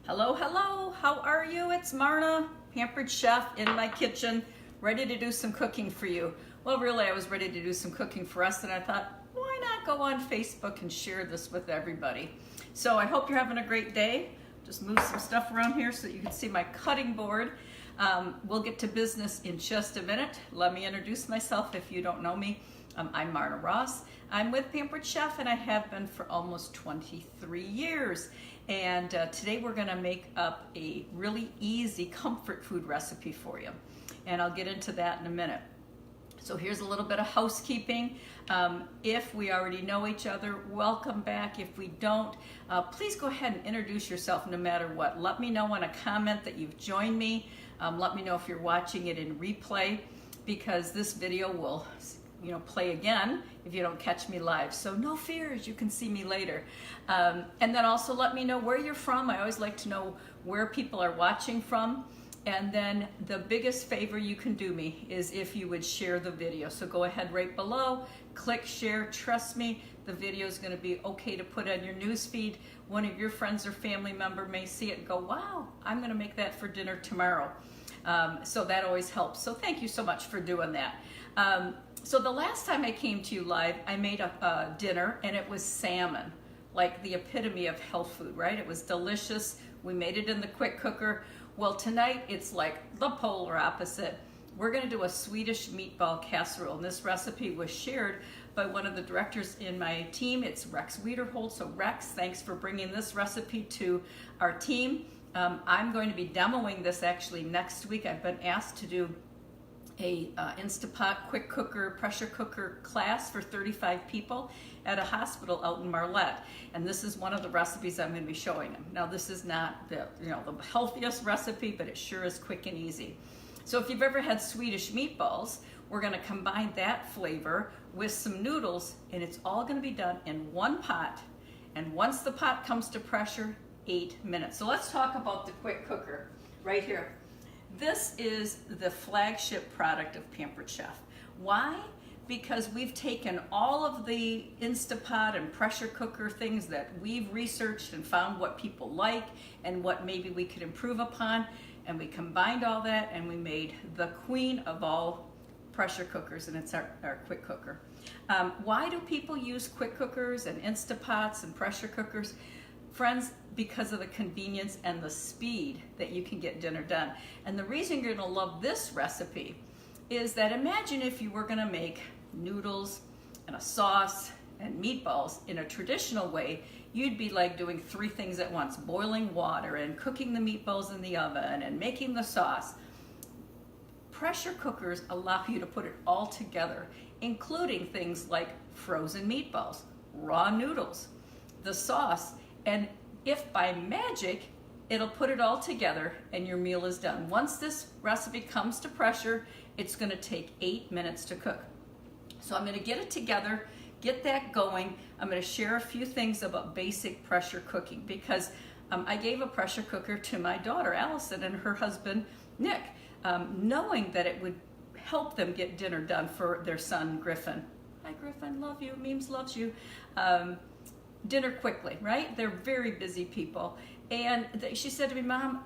Hello, hello, how are you? It's Marna, pampered chef in my kitchen, ready to do some cooking for you. Well, really, I was ready to do some cooking for us, and I thought, why not go on Facebook and share this with everybody? So I hope you're having a great day. Just move some stuff around here so that you can see my cutting board. We'll get to business in just a minute. Let me introduce myself if you don't know me. I'm Marna Ross. I'm with Pampered Chef, and I have been for almost 23 years. And today we're going to make up a really easy comfort food recipe for you. And I'll get into that in a minute. So here's a little bit of housekeeping. If we already know each other, welcome back. If we don't, please go ahead and introduce yourself no matter what. Let me know in a comment that you've joined me. Let me know if you're watching it in replay, because this video will play again if you don't catch me live. So no fears, you can see me later. And then also let me know where you're from. I always like to know where people are watching from. And then the biggest favor you can do me is if you would share the video. So go ahead right below, click share. Trust me, the video is going to be okay to put on your news feed. One of your friends or family member may see it and go, wow, I'm going to make that for dinner tomorrow. So that always helps. So thank you so much for doing that. So the last time I came to you live, I made a dinner, and it was salmon, like the epitome of health food, right? It was delicious. We made it in the quick cooker. Well, tonight it's like the polar opposite. We're going to do a Swedish meatball casserole, and this recipe was shared by one of the directors in my team. It's Rex Wiederhold. So Rex, thanks for bringing this recipe to our team. I'm going to be demoing this actually next week. I've been asked to do a Instapot quick cooker, pressure cooker class for 35 people at a hospital out in Marlette. And this is one of the recipes I'm going to be showing them. Now, this is not the healthiest recipe, but it sure is quick and easy. So if you've ever had Swedish meatballs, we're going to combine that flavor with some noodles, and it's all going to be done in one pot. And once the pot comes to pressure, 8 minutes. So let's talk about the quick cooker right here. This is the flagship product of Pampered Chef. Why? Because we've taken all of the Instapot and pressure cooker things that we've researched and found what people like and what maybe we could improve upon, and we combined all that and we made the queen of all pressure cookers, and it's our quick cooker. Why do people use quick cookers and Instapots and pressure cookers? Friends, because of the convenience and the speed that you can get dinner done. And the reason you're going to love this recipe is that imagine if you were going to make noodles and a sauce and meatballs in a traditional way. You'd be like doing 3 things at once: boiling water and cooking the meatballs in the oven and making the sauce. Pressure cookers allow you to put it all together, including things like frozen meatballs, raw noodles, the sauce, and if by magic, it'll put it all together and your meal is done. Once this recipe comes to pressure, it's going to take 8 minutes to cook. So I'm going to get it together, get that going. I'm going to share a few things about basic pressure cooking, because I gave a pressure cooker to my daughter Allison and her husband Nick, knowing that it would help them get dinner done for their son Griffin. Hi Griffin, love you. Memes loves you. Dinner quickly, right? They're very busy people. And she said to me, Mom,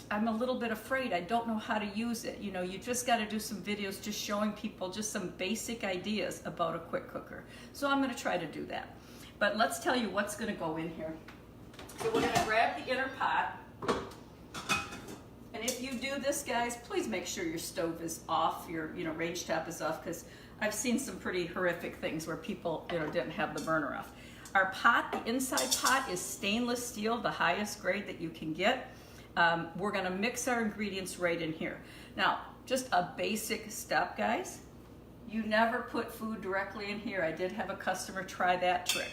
I'm a little bit afraid. I don't know how to use it. You just got to do some videos just showing people just some basic ideas about a quick cooker. So I'm going to try to do that. But let's tell you what's going to go in here. So we're going to grab the inner pot. And if you do this, guys, please make sure your stove is off, your range top is off, because I've seen some pretty horrific things where people didn't have the burner off. Our pot, the inside pot, is stainless steel, the highest grade that you can get. We're going to mix our ingredients right in here. Now, just a basic step, guys. You never put food directly in here. I did have a customer try that trick.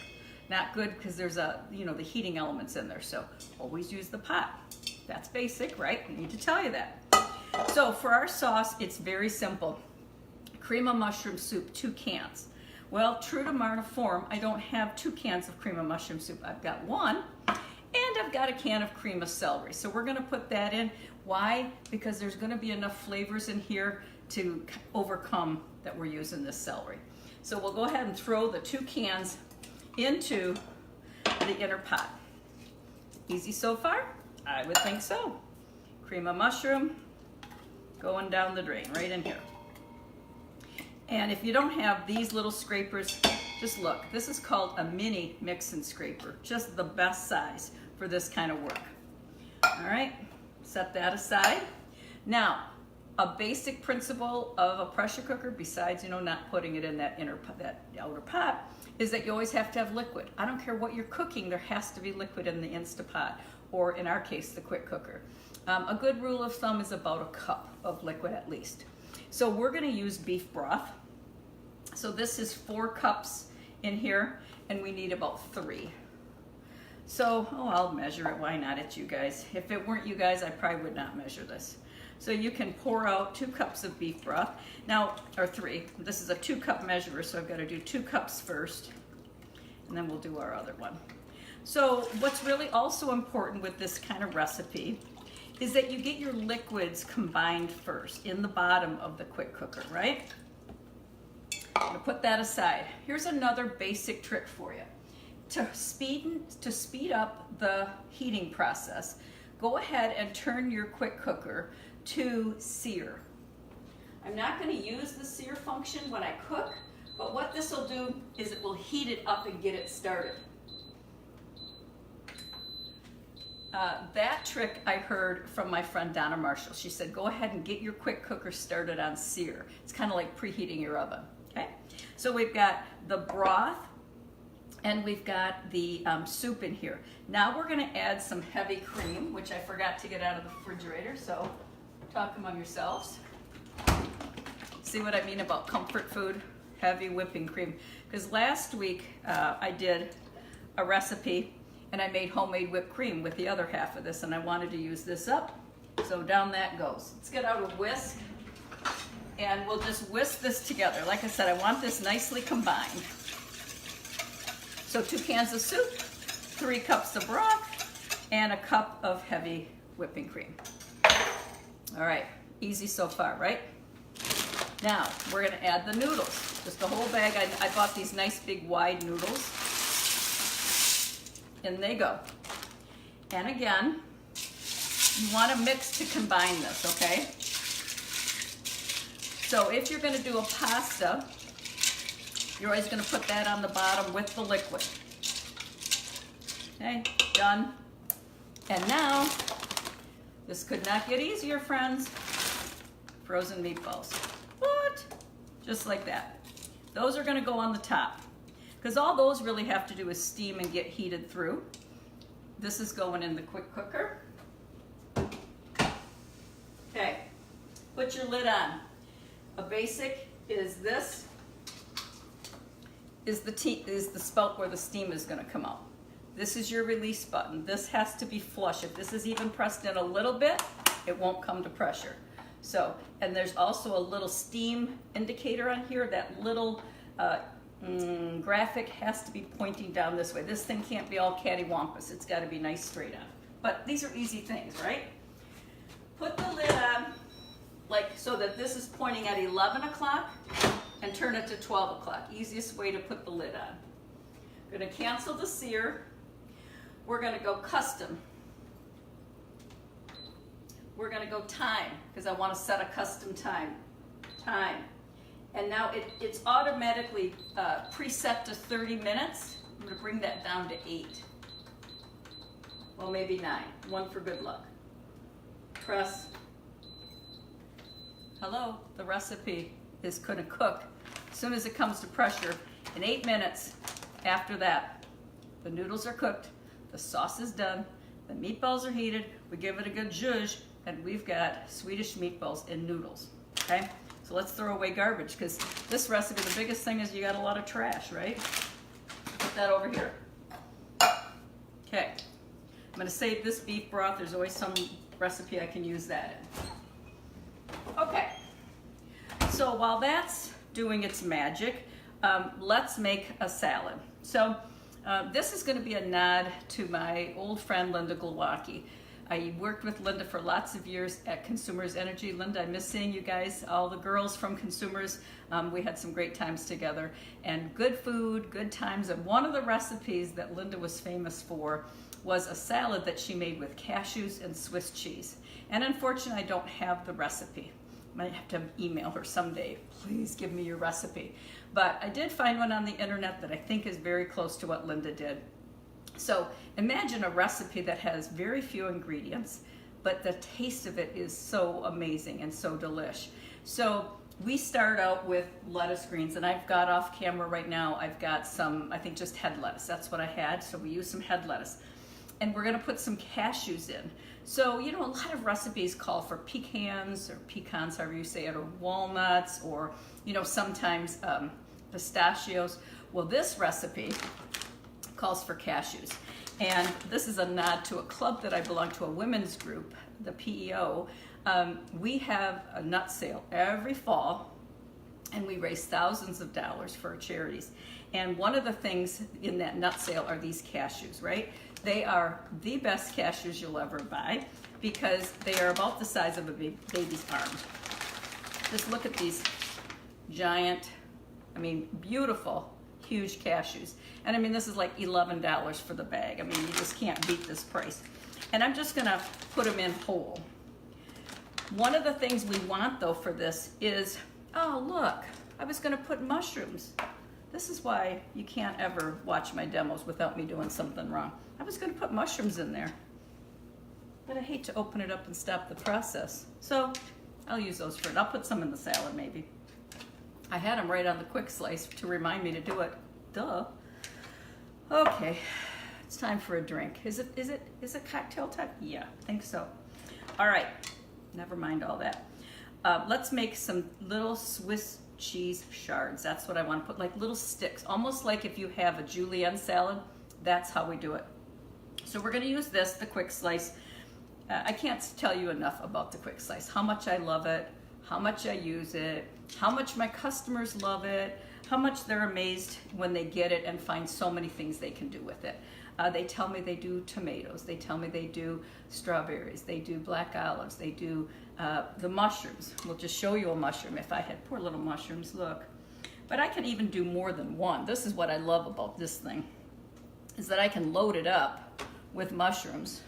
Not good, because there's the heating elements in there. So always use the pot. That's basic, right? I need to tell you that. So for our sauce, it's very simple. Cream of mushroom soup, 2 cans. Well, true to Marna form, I don't have 2 cans of cream of mushroom soup. I've got 1, and I've got a can of cream of celery. So we're going to put that in. Why? Because there's going to be enough flavors in here to overcome that we're using this celery. So we'll go ahead and throw the 2 cans into the inner pot. Easy so far? I would think so. Cream of mushroom going down the drain, right in here. And if you don't have these little scrapers, just look. This is called a mini mix and scraper. Just the best size for this kind of work. All right, set that aside. Now, a basic principle of a pressure cooker, besides, you know, not putting it in that outer pot, is that you always have to have liquid. I don't care what you're cooking, there has to be liquid in the Instapot, or in our case, the quick cooker. A good rule of thumb is about a cup of liquid at least. So we're gonna use beef broth. So this is 4 cups in here, and we need about 3. So, I'll measure it, why not? It's you guys. If it weren't you guys, I probably would not measure this. So you can pour out 2 cups of beef broth. Now, or 3. This is a 2-cup measurer, so I've got to do 2 cups first, and then we'll do our other one. So what's really also important with this kind of recipe is that you get your liquids combined first in the bottom of the quick cooker, right? I'm gonna put that aside. Here's another basic trick for you. To speed up the heating process, go ahead and turn your quick cooker to sear. I'm not going to use the sear function when I cook, but what this will do is it will heat it up and get it started. That trick I heard from my friend Donna Marshall. She said, go ahead and get your quick cooker started on sear. It's kind of like preheating your oven, okay? So we've got the broth and we've got the soup in here. Now we're gonna add some heavy cream, which I forgot to get out of the refrigerator, so talk among yourselves. See what I mean about comfort food? Heavy whipping cream. Because last week I did a recipe and I made homemade whipped cream with the other half of this, and I wanted to use this up, so down that goes. Let's get out a whisk, and we'll just whisk this together. Like I said, I want this nicely combined. So 2 cans of soup, 3 cups of broth, and a cup of heavy whipping cream. All right, easy so far, right? Now, we're gonna add the noodles. Just a whole bag. I bought these nice big wide noodles. In they go. And again, you want to mix to combine this, okay? So if you're going to do a pasta, you're always going to put that on the bottom with the liquid. Okay, done. And now, this could not get easier, friends. Frozen meatballs. What? Just like that. Those are going to go on the top, because all those really have to do is steam and get heated through. This is going in the quick cooker. Okay, put your lid on. A basic is this, is the spout where the steam is going to come out. This is your release button. This has to be flush. If this is even pressed in a little bit, it won't come to pressure. So, and there's also a little steam indicator on here. That little graphic has to be pointing down this way. This thing can't be all cattywampus. It's got to be nice straight on. But these are easy things, right? Put the lid on, like so that this is pointing at 11 o'clock, and turn it to 12 o'clock. Easiest way to put the lid on. I'm going to cancel the sear. We're going to go custom. We're going to go time, because I want to set a custom time. And now it's automatically preset to 30 minutes. I'm going to bring that down to 8. Well, maybe 9. 1 for good luck. Press. Hello, the recipe is going to cook. As soon as it comes to pressure, in 8 minutes after that, the noodles are cooked, the sauce is done, the meatballs are heated, we give it a good zhuzh, and we've got Swedish meatballs and noodles, okay? So let's throw away garbage, because this recipe, the biggest thing is you got a lot of trash, right? Put that over here. Okay, I'm going to save this beef broth. There's always some recipe I can use that in. Okay, so while that's doing its magic, let's make a salad. So this is going to be a nod to my old friend Linda Glowacki. I worked with Linda for lots of years at Consumers Energy. Linda, I miss seeing you guys, all the girls from Consumers. We had some great times together, and good food, good times. And one of the recipes that Linda was famous for was a salad that she made with cashews and Swiss cheese. And unfortunately, I don't have the recipe. Might have to email her someday. Please give me your recipe. But I did find one on the internet that I think is very close to what Linda did. So imagine a recipe that has very few ingredients, but the taste of it is so amazing and so delish. So we start out with lettuce greens, and I've got off camera right now, I've got some, I think just head lettuce. That's what I had, so we use some head lettuce. And we're gonna put some cashews in. So, you know, a lot of recipes call for pecans, however you say it, or walnuts, or, you know, sometimes pistachios. Well, this recipe calls for cashews. And this is a nod to a club that I belong to, a women's group, the PEO. We have a nut sale every fall, and we raise thousands of dollars for charities. And one of the things in that nut sale are these cashews, right? They are the best cashews you'll ever buy because they are about the size of a baby's arm. Just look at these giant, I mean, beautiful, huge cashews. And I mean, this is like $11 for the bag. I mean, you just can't beat this price. And I'm just gonna put them in whole. One of the things we want though for this is, oh look, I was gonna put mushrooms. This is why you can't ever watch my demos without me doing something wrong. I was gonna put mushrooms in there, but I hate to open it up and stop the process. So I'll use those for it. I'll put some in the salad maybe. I had them right on the quick slice to remind me to do it. Duh. Okay, it's time for a drink. Is it cocktail time? Yeah, I think so. All right, never mind all that. Let's make some little Swiss cheese shards. That's what I want to put, like little sticks, almost like if you have a julienne salad. That's how we do it. So we're going to use this, the quick slice. I can't tell you enough about the quick slice, how much I love it, how much I use it, how much my customers love it, how much they're amazed when they get it and find so many things they can do with it. They tell me they do tomatoes, they tell me they do strawberries, they do black olives, they do the mushrooms. We'll just show you a mushroom if I had, poor little mushrooms, look. But I can even do more than one. This is what I love about this thing, is that I can load it up with mushrooms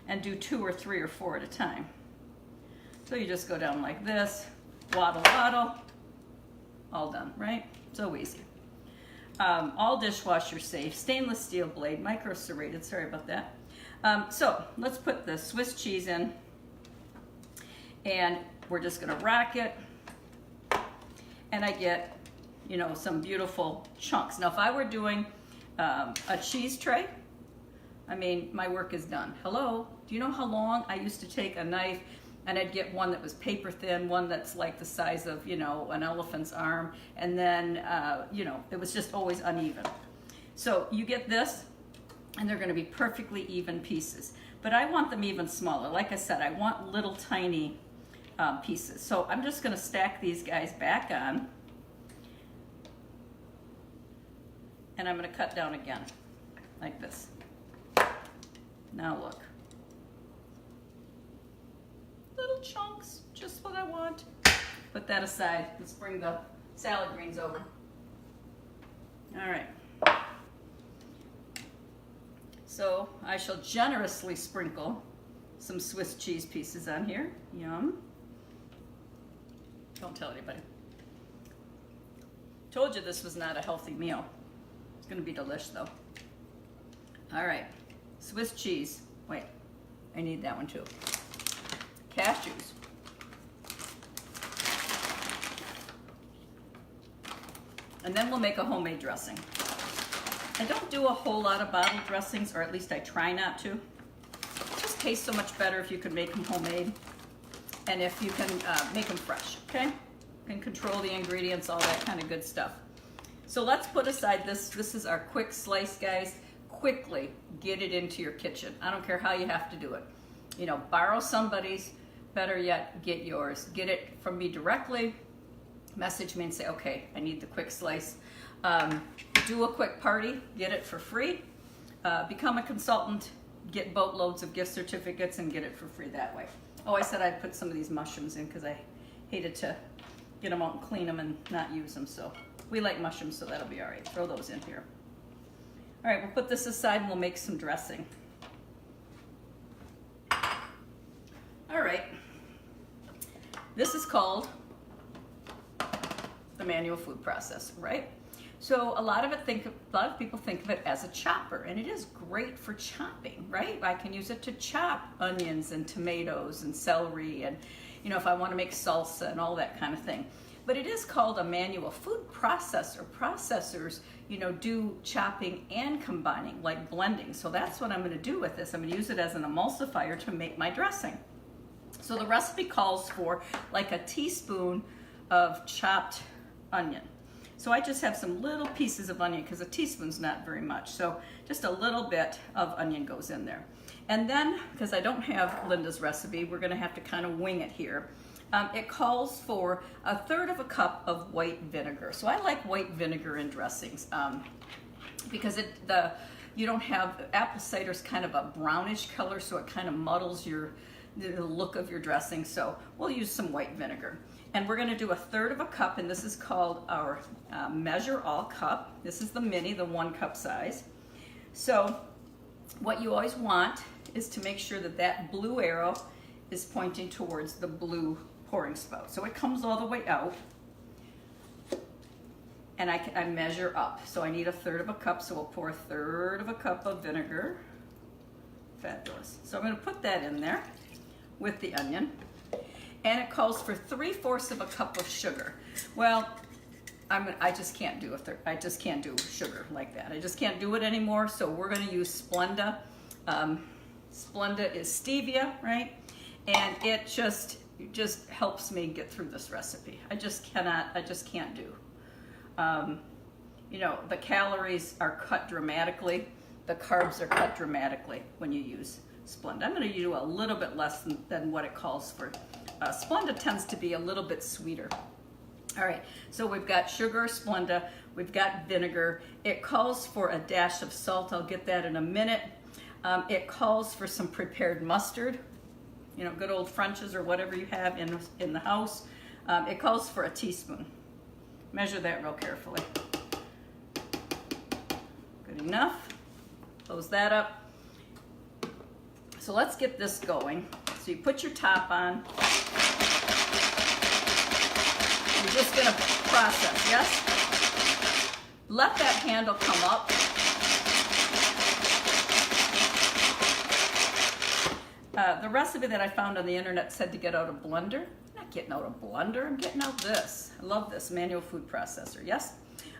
and do 2 or 3 or 4 at a time. So you just go down like this, waddle, waddle, all done, right? So easy. All dishwasher safe, stainless steel blade, micro serrated, sorry about that. So let's put the Swiss cheese in, and we're just gonna rack it, and I get, you know, some beautiful chunks. Now if I were doing a cheese tray, I mean, my work is done. Hello, do you know how long I used to take a knife and I'd get one that was paper thin, one that's like the size of, you know, an elephant's arm, and then, you know, it was just always uneven. So you get this, and they're gonna be perfectly even pieces. But I want them even smaller. Like I said, I want little tiny pieces. So I'm just gonna stack these guys back on, and I'm gonna cut down again, like this. Now look. Little chunks, just what I want. Put that aside. Let's bring the salad greens over. All right. So I shall generously sprinkle some Swiss cheese pieces on here. Yum. Don't tell anybody. Told you this was not a healthy meal. It's gonna be delish though. All right, Swiss cheese. Wait, I need that one too. Cashews. And then we'll make a homemade dressing. I don't do a whole lot of bottled dressings, or at least I try not to. It just tastes so much better if you can make them homemade, and if you can make them fresh, okay? You can control the ingredients, all that kind of good stuff. So let's put aside this. This is our quick slice, guys. Quickly get it into your kitchen. I don't care how you have to do it. You know, borrow somebody's, better yet, get yours. Get it from me directly. Message me and say, okay, I need the quick slice. Do a quick party, get it for free. Become a consultant, get boatloads of gift certificates and get it for free that way. Oh, I said I'd put some of these mushrooms in because I hated to get them out and clean them and not use them. So we like mushrooms, so that'll be all right. Throw those in here. All right, we'll put this aside and we'll make some dressing. All right, this is called the manual food processor, right? So a lot of people think of it as a chopper, and it is great for chopping, right? I can use it to chop onions and tomatoes and celery, and you know, if I want to make salsa and all that kind of thing. But it is called a manual food processor. Processors, you know, do chopping and combining, like blending. So that's what I'm going to do with this. I'm going to use it as an emulsifier to make my dressing. So the recipe calls for like a teaspoon of chopped onion. So I just have some little pieces of onion because a teaspoon's not very much. So just a little bit of onion goes in there. And then, because I don't have Linda's recipe, we're going to have to kind of wing it here. It calls for 1/3 cup of white vinegar. So I like white vinegar in dressings because you don't have, apple cider's kind of a brownish color, so it kind of muddles the look of your dressing. So we'll use some white vinegar. And we're going to do 1/3 cup, and this is called our measure all cup. This is the mini, the 1 cup size. So what you always want is to make sure that that blue arrow is pointing towards the blue pouring spout. So it comes all the way out, and I measure up. So I need 1/3 cup, so we'll pour 1/3 cup of vinegar. Fabulous. So I'm going to put that in there with the onion. And it calls for 3/4 cup of sugar. Well, I just can't do I just can't do sugar like that. I just can't do it anymore. So we're going to use Splenda. Splenda is stevia, right? And it just helps me get through this recipe. I just can't do. You know, the calories are cut dramatically. The carbs are cut dramatically when you use Splenda. I'm going to do a little bit less than what it calls for. Splenda tends to be a little bit sweeter. All right, so we've got sugar, Splenda, we've got vinegar. It calls for a dash of salt. I'll get that in a minute. It calls for some prepared mustard, you know, good old French's or whatever you have in the house. It calls for a teaspoon. Measure that real carefully. Good enough. Close that up. So let's get this going. So you put your top on. You're just going to process, yes? Let that handle come up. The recipe that I found on the internet said to get out a blender. I'm not getting out a blender, I'm getting out this. I love this manual food processor, yes?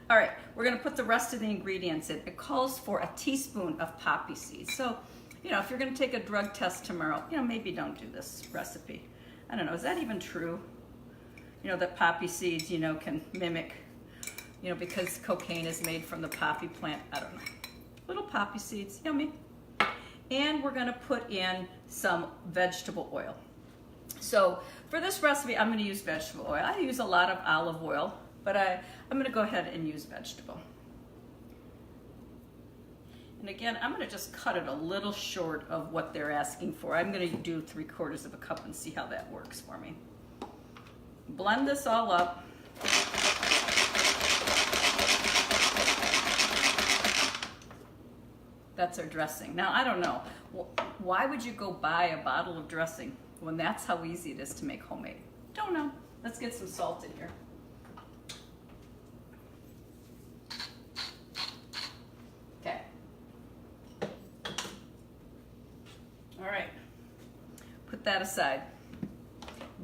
All right, we're going to put the rest of the ingredients in. It calls for a teaspoon of poppy seeds. So, you know, if you're going to take a drug test tomorrow, you know, maybe don't do this recipe. I don't know, is that even true? You know, that poppy seeds, you know, can mimic, you know, because cocaine is made from the poppy plant. I don't know. Little poppy seeds, yummy. And we're going to put in some vegetable oil. So for this recipe, I'm going to use vegetable oil. I use a lot of olive oil, but I'm going to go ahead and use vegetable. And again, I'm going to just cut it a little short of what they're asking for. I'm going to do 3/4 cup and see how that works for me. Blend this all up. That's our dressing. Now, I don't know. Why would you go buy a bottle of dressing when that's how easy it is to make homemade? Don't know. Let's get some salt in here. Okay. All right. Put that aside.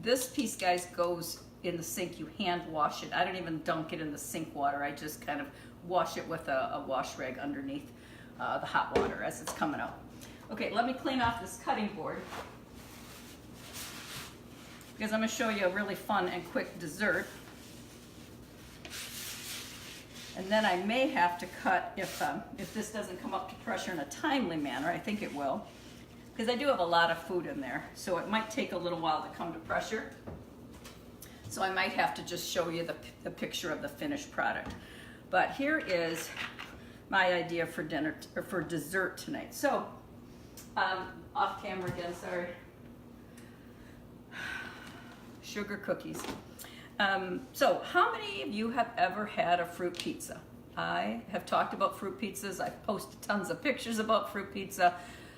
This piece, guys, goes in the sink. You hand wash it. I don't even dunk it in the sink water. I just kind of wash it with a wash rag underneath the hot water as it's coming out. Okay, let me clean off this cutting board because I'm going to show you a really fun and quick dessert. And then I may have to cut if this doesn't come up to pressure in a timely manner. I think it will, because I do have a lot of food in there, so it might take a little while to come to pressure. So I might have to just show you the picture of the finished product. But here is my idea for dinner or for dessert tonight. So Off camera again, sorry. Sugar cookies. So how many of you have ever had a fruit pizza? I have talked about fruit pizzas. I've posted tons of pictures about fruit pizza.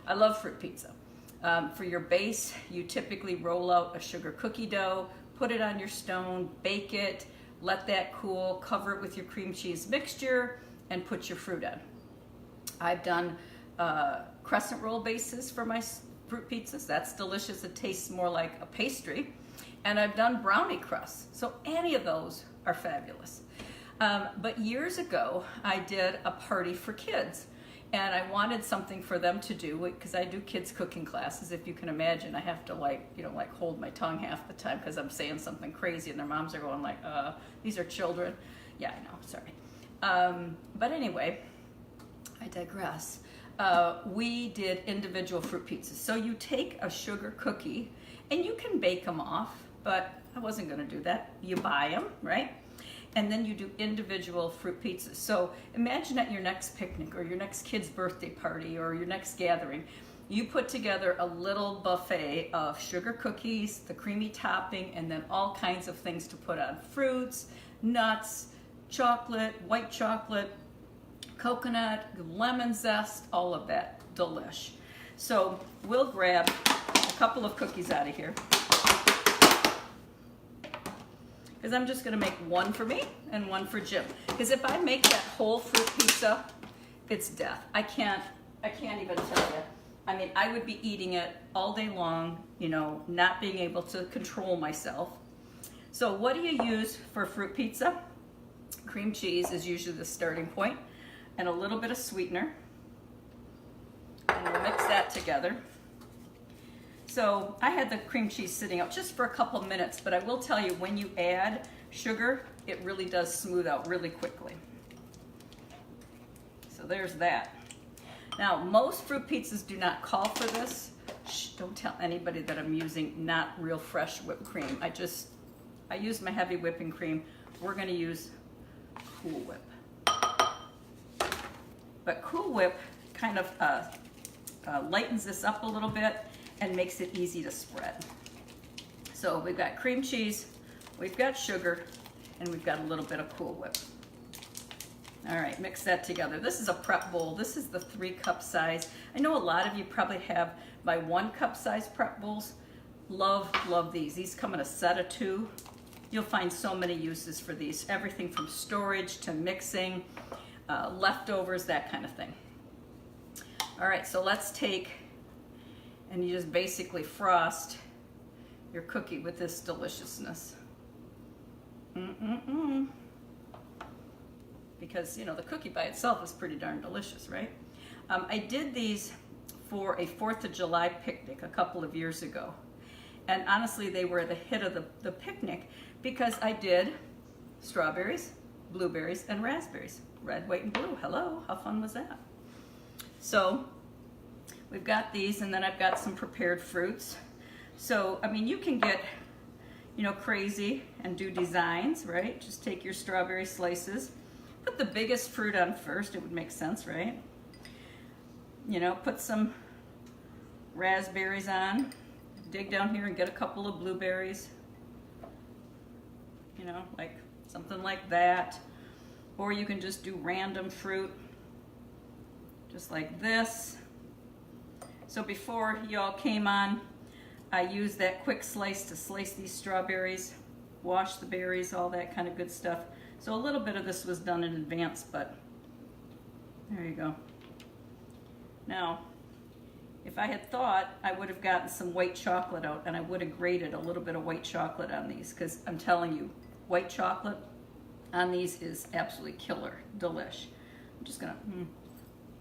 I love fruit pizza. For your base, you typically roll out a sugar cookie dough, put it on your stone, bake it, let that cool, cover it with your cream cheese mixture, and put your fruit on. I've done crescent roll bases for my fruit pizzas. That's delicious. It tastes more like a pastry. And I've done brownie crusts. So any of those are fabulous. But years ago, I did a party for kids. And I wanted something for them to do, because I do kids cooking classes. If you can imagine, I have to hold my tongue half the time because I'm saying something crazy and their moms are going like, these are children. Yeah, I know, sorry. But anyway, I digress. We did individual fruit pizzas. So you take a sugar cookie and you can bake them off, but I wasn't gonna do that. You buy them, right? And then you do individual fruit pizzas. So imagine at your next picnic or your next kid's birthday party or your next gathering, you put together a little buffet of sugar cookies, the creamy topping, and then all kinds of things to put on. Fruits, nuts, chocolate, white chocolate, coconut, lemon zest, all of that. Delish. So we'll grab a couple of cookies out of here, because I'm just gonna make one for me and one for Jim. Because if I make that whole fruit pizza, it's death. I can't even tell you. I mean, I would be eating it all day long, not being able to control myself. So what do you use for fruit pizza? Cream cheese is usually the starting point, and a little bit of sweetener. And we'll mix that together. So I had the cream cheese sitting out just for a couple minutes, but I will tell you, when you add sugar, it really does smooth out really quickly. So there's that. Now, most fruit pizzas do not call for this. Shh, don't tell anybody that I'm using not real fresh whipped cream. I use my heavy whipping cream. We're gonna use Cool Whip. But Cool Whip kind of lightens this up a little bit and makes it easy to spread. So we've got cream cheese, we've got sugar, and we've got a little bit of Cool Whip. All right, mix that together. This is a prep bowl. This is the 3-cup size. I know a lot of you probably have my 1-cup size prep bowls. Love, love these. These come in a set of 2. You'll find so many uses for these. Everything from storage to mixing, leftovers, that kind of thing. All right, so let's take, and you just basically frost your cookie with this deliciousness. Because, the cookie by itself is pretty darn delicious, right? I did these for a 4th of July picnic a couple of years ago. And honestly, they were the hit of the picnic because I did strawberries, blueberries, and raspberries. Red, white, and blue. Hello, how fun was that? So we've got these, and then I've got some prepared fruits. So, I mean, you can get, crazy and do designs, right? Just take your strawberry slices, put the biggest fruit on first. It would make sense, right? Put some raspberries on. Dig down here and get a couple of blueberries. Like something like that. Or you can just do random fruit, just like this. So before y'all came on, I used that quick slice to slice these strawberries, wash the berries, all that kind of good stuff. So a little bit of this was done in advance, but there you go. Now, if I had thought, I would have gotten some white chocolate out, and I would have grated a little bit of white chocolate on these, because I'm telling you, white chocolate on these is absolutely killer, delish. I'm just gonna,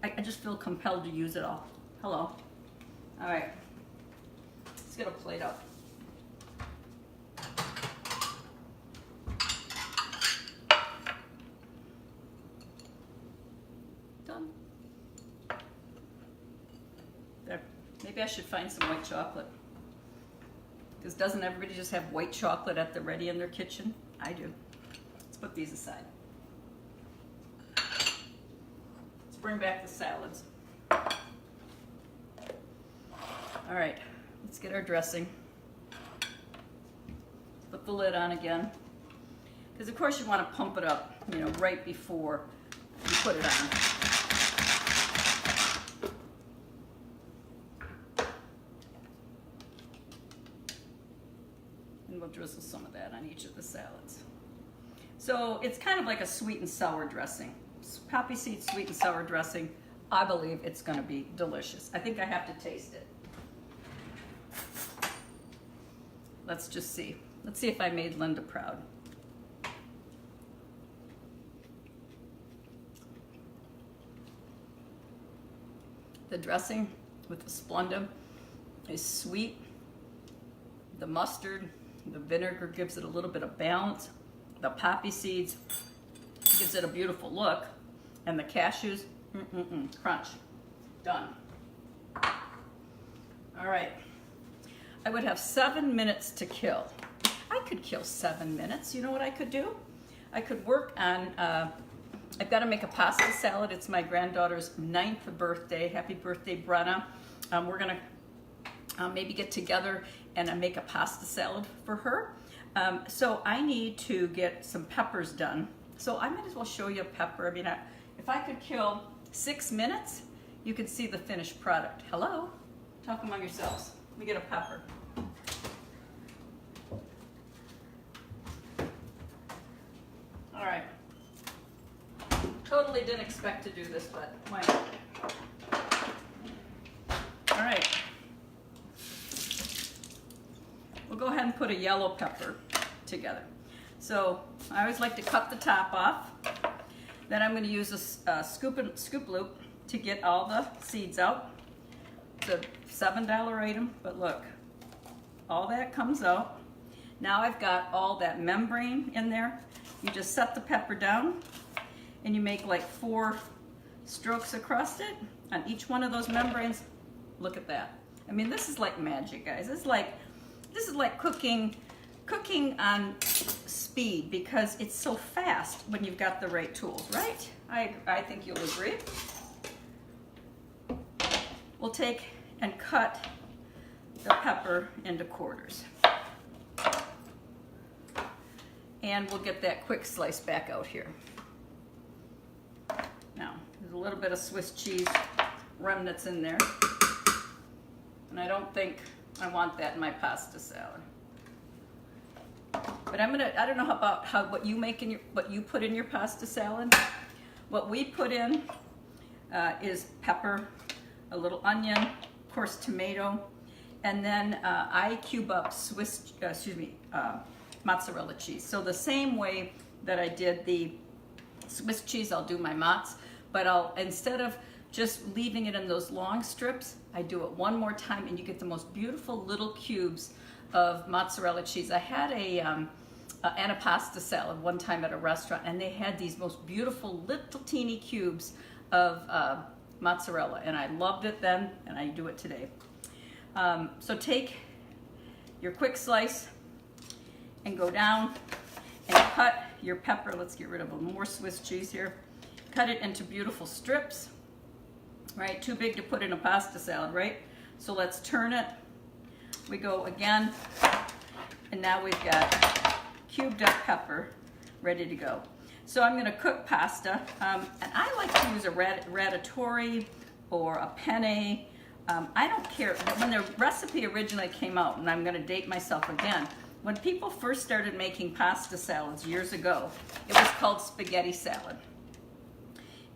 I just feel compelled to use it all. Hello. All right, let's get a plate up. Done. There. Maybe I should find some white chocolate. Because doesn't everybody just have white chocolate at the ready in their kitchen? I do. Let's put these aside. Let's bring back the salads. All right, let's get our dressing. Put the lid on again. Because of course you want to pump it up, you know, right before you put it on. And we'll drizzle some of that on each of the salads. So it's kind of like a sweet and sour dressing. Poppy seed sweet and sour dressing. I believe it's going to be delicious. I think I have to taste it. Let's just see. Let's see if I made Linda proud. The dressing with the Splenda is sweet. The mustard, the vinegar gives it a little bit of balance. The poppy seeds gives it a beautiful look. And the cashews, crunch. Done. All right. I would have 7 minutes to kill. I could kill 7 minutes. You know what I could do? I could work on, I've got to make a pasta salad. It's my granddaughter's 9th birthday. Happy birthday, Brenna. We're going to maybe get together and make a pasta salad for her. So I need to get some peppers done. So I might as well show you a pepper. I mean, if I could kill 6 minutes, you could see the finished product. Hello? Talk among yourselves. Let me get a pepper. All right. Totally didn't expect to do this, but why not? All right. We'll go ahead and put a yellow pepper together. So I always like to cut the top off. Then I'm going to use a scoop loop to get all the seeds out. It's a $7 item, but look, all that comes out. Now I've got all that membrane in there. You just set the pepper down and you make like 4 strokes across it on each one of those membranes. Look at that. I mean, this is like magic, guys. This is like cooking on speed because it's so fast when you've got the right tools, right? I think you'll agree. We'll take and cut the pepper into quarters. And we'll get that quick slice back out here. Now, there's a little bit of Swiss cheese remnants in there. And I don't think I want that in my pasta salad. But I don't know about what you make in what you put in your pasta salad. What we put in is pepper, a little onion, of course tomato, and then I cube up mozzarella cheese. So the same way that I did the Swiss cheese, I'll do my mozz, but instead of just leaving it in those long strips, I do it one more time and you get the most beautiful little cubes of mozzarella cheese. I had an pasta salad one time at a restaurant and they had these most beautiful little teeny cubes of mozzarella and I loved it then and I do it today. So take your quick slice and go down and cut your pepper. Let's get rid of more Swiss cheese here. Cut it into beautiful strips, right? Too big to put in a pasta salad, right? So let's turn it. We go again, and now we've got cubed up pepper ready to go. So I'm gonna cook pasta, and I like to use a ratatouille or a penne. I don't care. When the recipe originally came out, and I'm gonna date myself again, when people first started making pasta salads years ago, it was called spaghetti salad.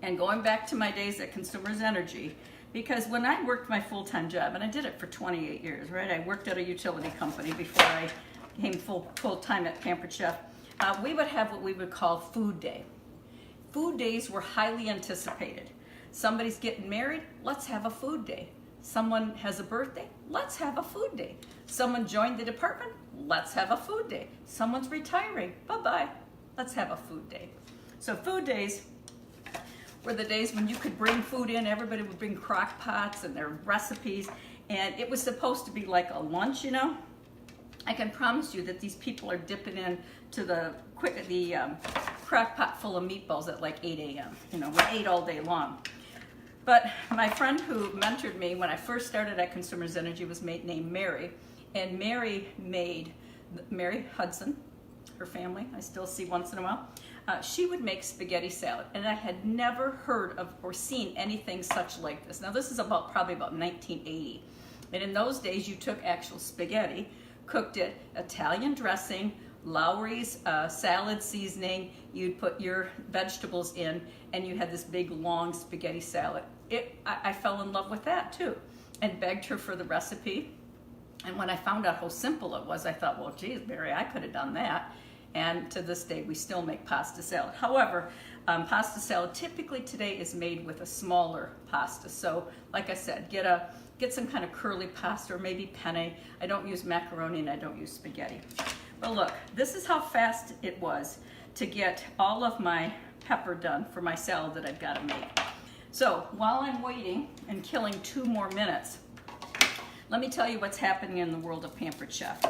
And going back to my days at Consumers Energy, because when I worked my full-time job, and I did it for 28 years, right? I worked at a utility company before I came full-time at Pampered Chef. We would have what we would call food day. Food days were highly anticipated. Somebody's getting married, let's have a food day. Someone has a birthday, let's have a food day. Someone joined the department, let's have a food day. Someone's retiring, bye-bye, let's have a food day. So food days were the days when you could bring food in. Everybody would bring crock pots and their recipes, and it was supposed to be like a lunch, you know. I can promise you that these people are dipping in to the crock pot full of meatballs at like 8 a.m. You know, we ate all day long. But my friend who mentored me when I first started at Consumers Energy was named Mary. And Mary Hudson, her family, I still see once in a while, she would make spaghetti salad. And I had never heard of or seen anything such like this. Now this is probably about 1980. And in those days you took actual spaghetti, cooked it, Italian dressing, Lowry's salad seasoning, you'd put your vegetables in, and you had this big long spaghetti salad. I fell in love with that too, and begged her for the recipe. And when I found out how simple it was, I thought, well, geez, Mary, I could have done that. And to this day, we still make pasta salad. However, pasta salad typically today is made with a smaller pasta. So, like I said, get some kind of curly pasta or maybe penne. I don't use macaroni and I don't use spaghetti. But look, this is how fast it was to get all of my pepper done for my salad that I've got to make. So while I'm waiting and killing 2 more minutes, let me tell you what's happening in the world of Pampered Chef.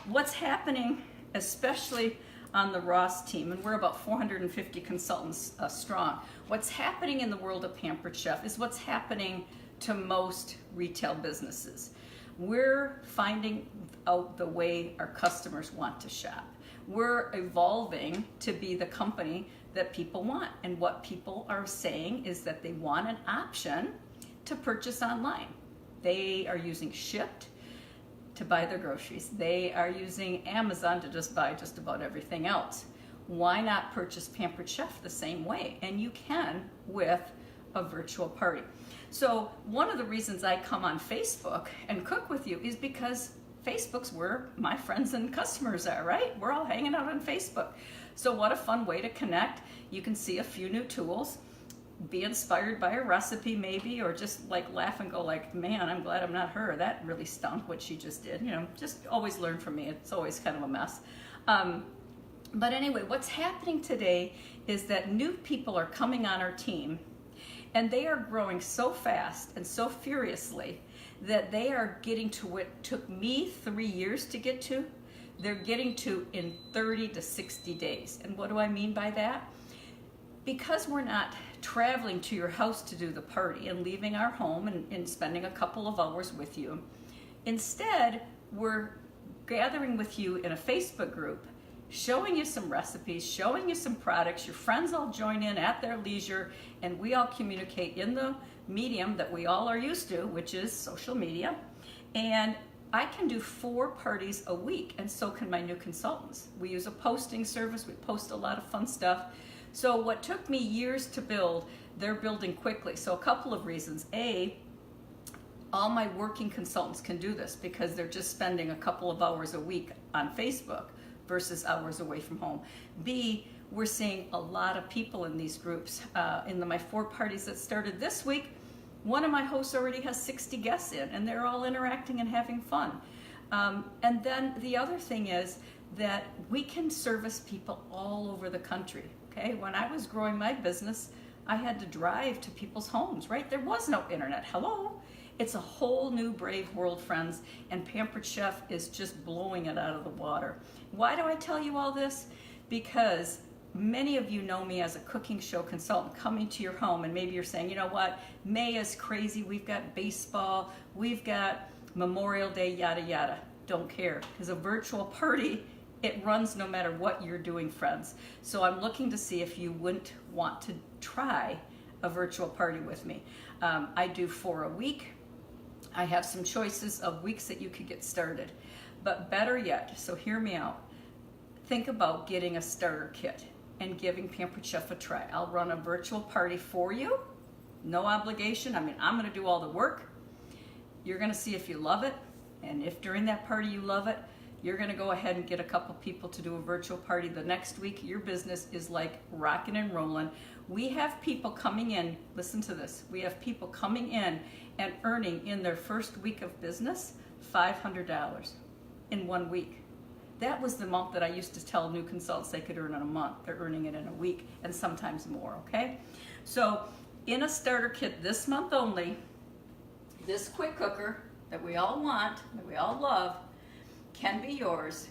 What's happening, especially on the Ross team, and we're about 450 consultants strong. What's happening in the world of Pampered Chef is what's happening to most retail businesses. We're finding out the way our customers want to shop. We're evolving to be the company that people want. And what people are saying is that they want an option to purchase online. They are using Shipt to buy their groceries. They are using Amazon to just buy just about everything else. Why not purchase Pampered Chef the same way? And you can with a virtual party. So one of the reasons I come on Facebook and cook with you is because Facebook's where my friends and customers are, right? We're all hanging out on Facebook. So what a fun way to connect. You can see a few new tools, be inspired by a recipe maybe, or just like laugh and go like, man, I'm glad I'm not her. That really stunk what she just did. You know, just always learn from me. It's always kind of a mess. But anyway, what's happening today is that new people are coming on our team, and they are growing so fast and so furiously that they are getting to what took me 3 years to get to, they're getting to in 30 to 60 days. And what do I mean by that? Because we're not traveling to your house to do the party and leaving our home and spending a couple of hours with you. Instead, we're gathering with you in a Facebook group, showing you some recipes, showing you some products. Your friends all join in at their leisure, and we all communicate in the medium that we all are used to, which is social media. And I can do 4 parties a week, and so can my new consultants. We use a posting service. We post a lot of fun stuff. So what took me years to build, they're building quickly. So a couple of reasons. A, all my working consultants can do this because they're just spending a couple of hours a week on Facebook versus hours away from home. B, we're seeing a lot of people in these groups. In my 4 parties that started this week, one of my hosts already has 60 guests in, and they're all interacting and having fun. And then the other thing is that we can service people all over the country. Okay, when I was growing my business, I had to drive to people's homes, right? There was no internet. Hello? It's a whole new brave world, friends, and Pampered Chef is just blowing it out of the water. Why do I tell you all this? Because many of you know me as a cooking show consultant coming to your home, and maybe you're saying, you know what, May is crazy, we've got baseball, we've got Memorial Day, yada yada. Don't care, because a virtual party, it runs no matter what you're doing, friends. So I'm looking to see if you wouldn't want to try a virtual party with me. I do 4 a week. I have some choices of weeks that you could get started. But better yet, so hear me out, think about getting a starter kit and giving Pampered Chef a try. I'll run a virtual party for you, no obligation. I mean, I'm gonna do all the work. You're gonna see if you love it, and if during that party you love it, you're gonna go ahead and get a couple people to do a virtual party the next week. Your business is like rocking and rolling. We have people coming in, listen to this, we have people coming in and earning in their first week of business $500 in 1 week. That was the amount that I used to tell new consultants they could earn in a month. They're earning it in a week and sometimes more, okay? So in a starter kit this month only, this quick cooker that we all want, that we all love, can be yours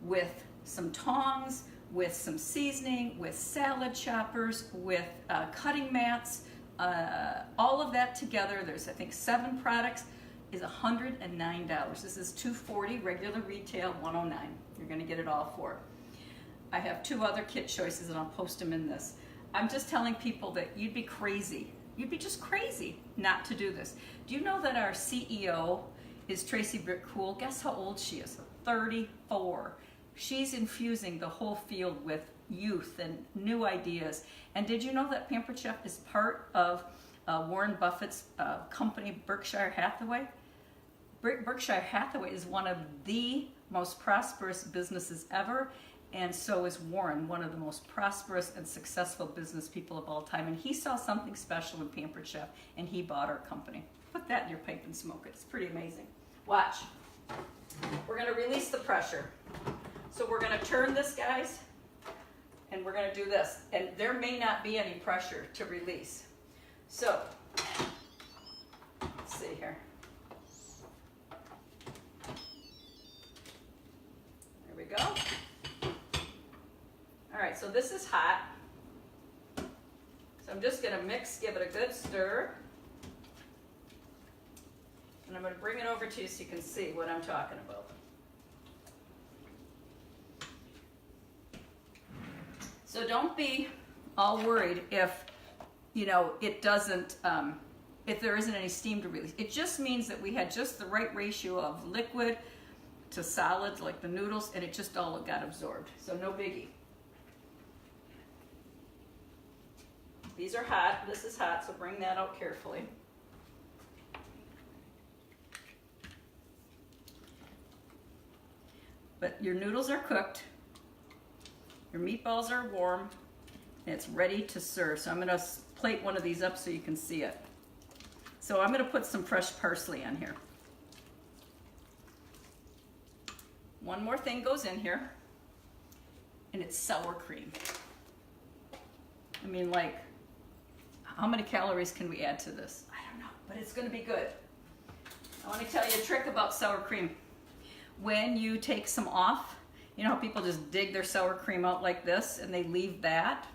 with some tongs, with some seasoning, with salad choppers, with cutting mats, all of that together, there's I think 7 products, is $109. This is $240, regular retail $109. You're gonna get it all for it. I have 2 other kit choices and I'll post them in this. I'm just telling people that you'd be crazy. You'd be just crazy not to do this. Do you know that our CEO is Tracy Britt Cool? Guess how old she is? 34. She's infusing the whole field with youth and new ideas. And did you know that Pampered Chef is part of Warren Buffett's company, Berkshire Hathaway? Berkshire Hathaway is one of the most prosperous businesses ever, and so is Warren, one of the most prosperous and successful business people of all time. And he saw something special in Pampered Chef, and he bought our company. Put that in your pipe and smoke it. It's pretty amazing. Watch. We're going to release the pressure. So we're going to turn this, guys, and we're going to do this. And there may not be any pressure to release. So, let's see here. There we go. All right, so this is hot. So I'm just going to mix, give it a good stir. And I'm going to bring it over to you so you can see what I'm talking about. So don't be all worried if, it doesn't, if there isn't any steam to release. It just means that we had just the right ratio of liquid to solids, like the noodles, and it just all got absorbed. So no biggie. These are hot. This is hot, so bring that out carefully. But your noodles are cooked. Your meatballs are warm. And it's ready to serve. So I'm going to plate one of these up so you can see it. So I'm going to put some fresh parsley on here. One more thing goes in here, and it's sour cream. I mean, like, how many calories can we add to this? I don't know, but it's going to be good. I want to tell you a trick about sour cream. When you take some off, you know how people just dig their sour cream out like this and they leave that?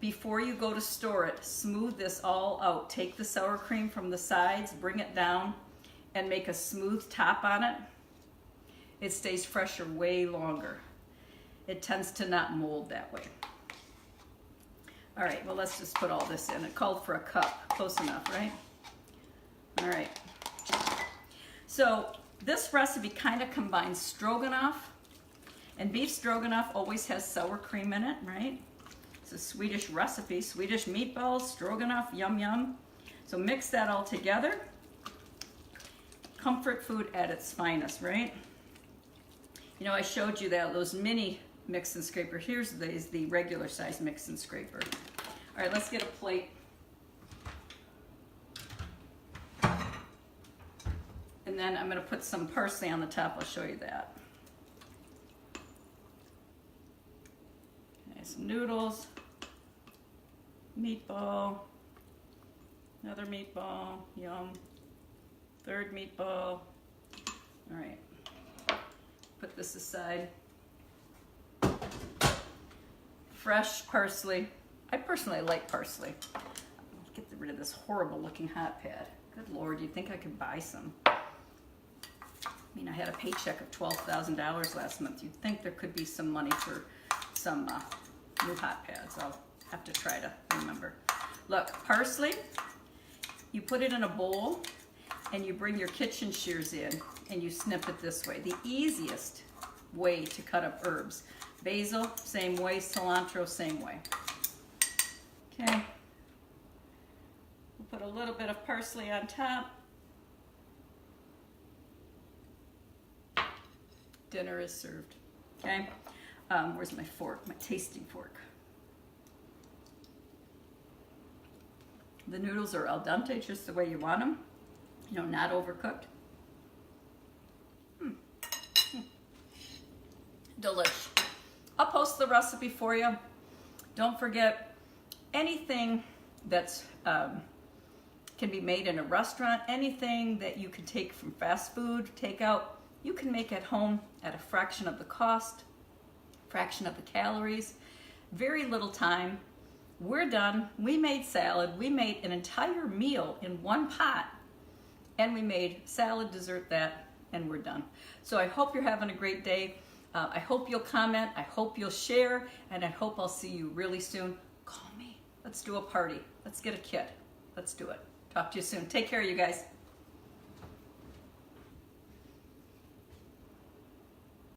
Before you go to store it, smooth this all out. Take the sour cream from the sides, bring it down, and make a smooth top on it. It stays fresher way longer. It tends to not mold that way. All right, well, let's just put all this in. It called for a cup. Close enough, right? All right. So this recipe kind of combines stroganoff, and beef stroganoff always has sour cream in it, right? It's a Swedish recipe. Swedish meatballs, stroganoff, yum yum. So mix that all together. Comfort food at its finest, right? You know, I showed you that those mini mix and scraper. Here's the regular size mix and scraper. All right, let's get a plate. And then I'm going to put some parsley on the top. I'll show you that. Okay, some noodles, meatball, another meatball, yum, third meatball. All right. Put this aside. Fresh parsley. I personally like parsley. Get rid of this horrible looking hot pad. Good Lord, you'd think I could buy some. I mean, I had a paycheck of $12,000 last month. You'd think there could be some money for some new hot pads. I'll have to try to remember. Look, parsley, you put it in a bowl and you bring your kitchen shears in and you snip it this way. The easiest way to cut up herbs. Basil, same way. Cilantro, same way. Okay. We'll put a little bit of parsley on top. Dinner is served. Okay. Where's my fork? My tasting fork. The noodles are al dente, just the way you want them. You know, not overcooked. Delish. I'll post the recipe for you. Don't forget, anything that's can be made in a restaurant, anything that you can take from fast food, takeout, you can make at home at a fraction of the cost, fraction of the calories, very little time, we're done. We made salad. We made an entire meal in one pot, and we made salad, dessert, that, and we're done. So I hope you're having a great day. I hope you'll comment. I hope you'll share, and I hope I'll see you really soon. Call me. Let's do a party. Let's get a kit. Let's do it. Talk to you soon. Take care, you guys.